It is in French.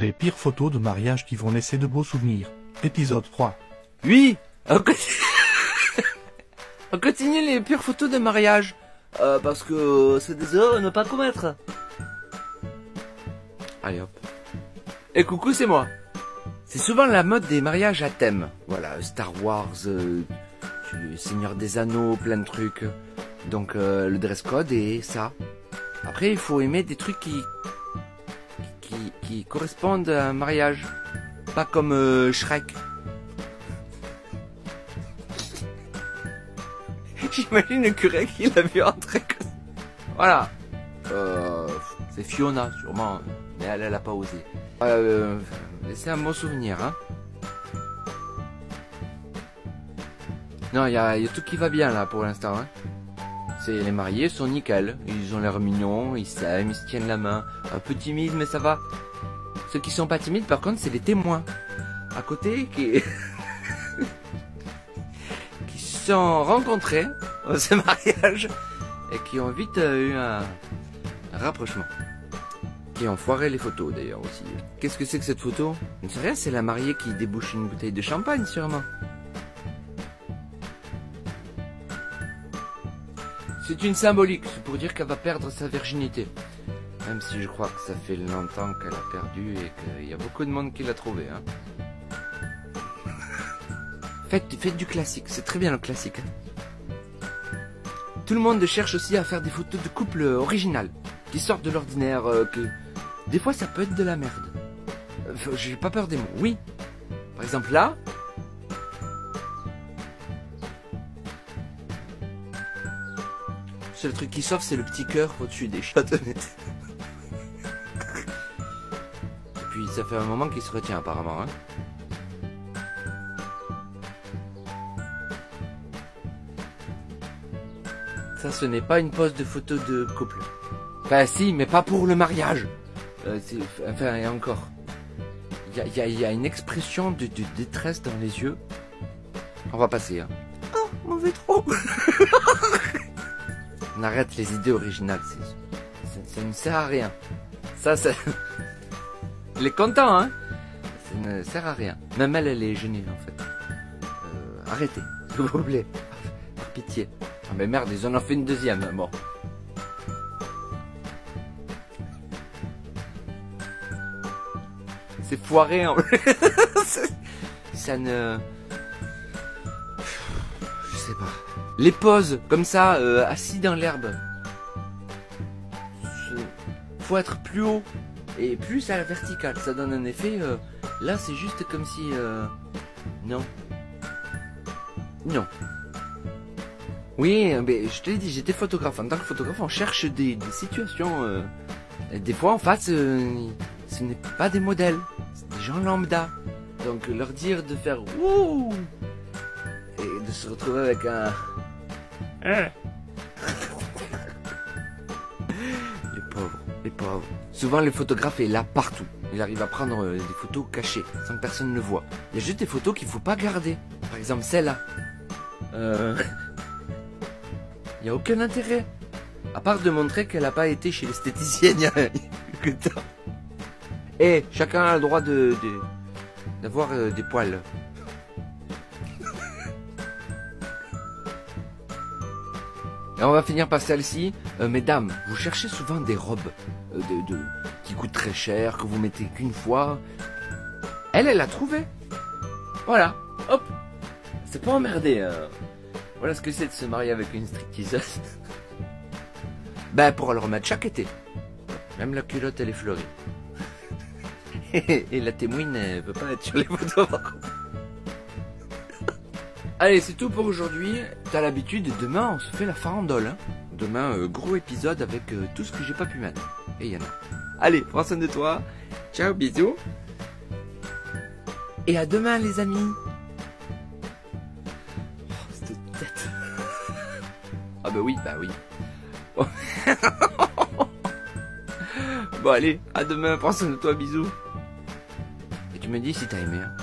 Les pires photos de mariage qui vont laisser de beaux souvenirs. Épisode 3. Oui, on continue les pires photos de mariage. Parce que c'est des erreurs à ne pas commettre. Allez hop. Et coucou, c'est moi. C'est souvent la mode des mariages à thème. Voilà, Star Wars, Seigneur des Anneaux, plein de trucs. Donc le dress code et ça. Après, il faut aimer des trucs qui correspondent à un mariage. Pas comme Shrek. J'imagine le curé qui l'a vu entrer. Voilà. C'est Fiona, sûrement. Mais elle a pas osé. C'est un bon souvenir, hein. Non, il y a tout qui va bien, là, pour l'instant, hein. Les mariés sont nickel. Ils ont l'air mignons, ils s'aiment, ils se tiennent la main. Un peu timides, mais ça va. Ceux qui sont pas timides, par contre, c'est les témoins. À côté, qui se sont rencontrés au ce mariage et qui ont vite eu un rapprochement. Qui ont foiré les photos, d'ailleurs, aussi. Qu'est-ce que c'est que cette photo? Je ne sais rien, c'est la mariée qui débouche une bouteille de champagne, sûrement. C'est une symbolique, c'est pour dire qu'elle va perdre sa virginité. Même si je crois que ça fait longtemps qu'elle a perdu et qu'il y a beaucoup de monde qui l'a trouvée. Hein. Faites du classique, c'est très bien le classique. Hein. Tout le monde cherche aussi à faire des photos de couple originales, qui sortent de l'ordinaire, que... Des fois ça peut être de la merde. J'ai pas peur des mots, oui. Par exemple là... Le truc qui sauve, c'est le petit cœur au-dessus des châtonnettes. Et puis ça fait un moment qu'il se retient apparemment. Hein. Ça, ce n'est pas une pose de photo de couple. Enfin si, mais pas pour le mariage. Enfin, et encore. Il y a une expression de détresse dans les yeux. On va passer. Hein. Oh, mauvais trop. On arrête les idées originales, ça ne sert à rien. Ça... Elle est content, hein. Ça ne sert à rien. Même elle est gênée, en fait. Arrêtez, s'il vous plaît. Par pitié. Ah mais merde, ils en ont fait une deuxième, bon. C'est foiré, en fait. Ça ne... Je sais pas. Les poses, comme ça, assis dans l'herbe. Faut être plus haut et plus à la verticale. Ça donne un effet... là, c'est juste comme si... Non. Non. Oui, mais je te l'ai dit, j'étais photographe. En tant que photographe, on cherche des situations... des fois, en face, ce n'est pas des modèles. C'est des gens lambda. Donc, leur dire de faire... Wouh et de se retrouver avec un... Les pauvres, les pauvres. Souvent le photographe est là partout. Il arrive à prendre des photos cachées, sans que personne ne le voit. Il y a juste des photos qu'il ne faut pas garder. Par exemple celle-là. Il n'y a aucun intérêt. À part de montrer qu'elle n'a pas été chez l'esthéticienne il y a quelques temps. Et chacun a le droit d'avoir des poils. Et on va finir par celle-ci. Mesdames, vous cherchez souvent des robes qui coûtent très cher, que vous mettez qu'une fois. Elle a trouvé. Voilà, hop. C'est pas emmerdé. Voilà ce que c'est de se marier avec une stripteaseuse. Ben, pour le remettre chaque été. Même la culotte, elle est fleurie. Et la témoine, elle veut pas être sur les photos. Allez, c'est tout pour aujourd'hui. T'as l'habitude, demain on se fait la farandole. Hein. Demain, gros épisode avec tout ce que j'ai pas pu mettre. Et il y en a. Allez, prends soin de toi. Ciao, bisous. Et à demain, les amis. Oh, cette tête. Ah bah oui, bah oui. Bon, bon allez, à demain, prends soin de toi, bisous. Et tu me dis si t'as aimé. Hein.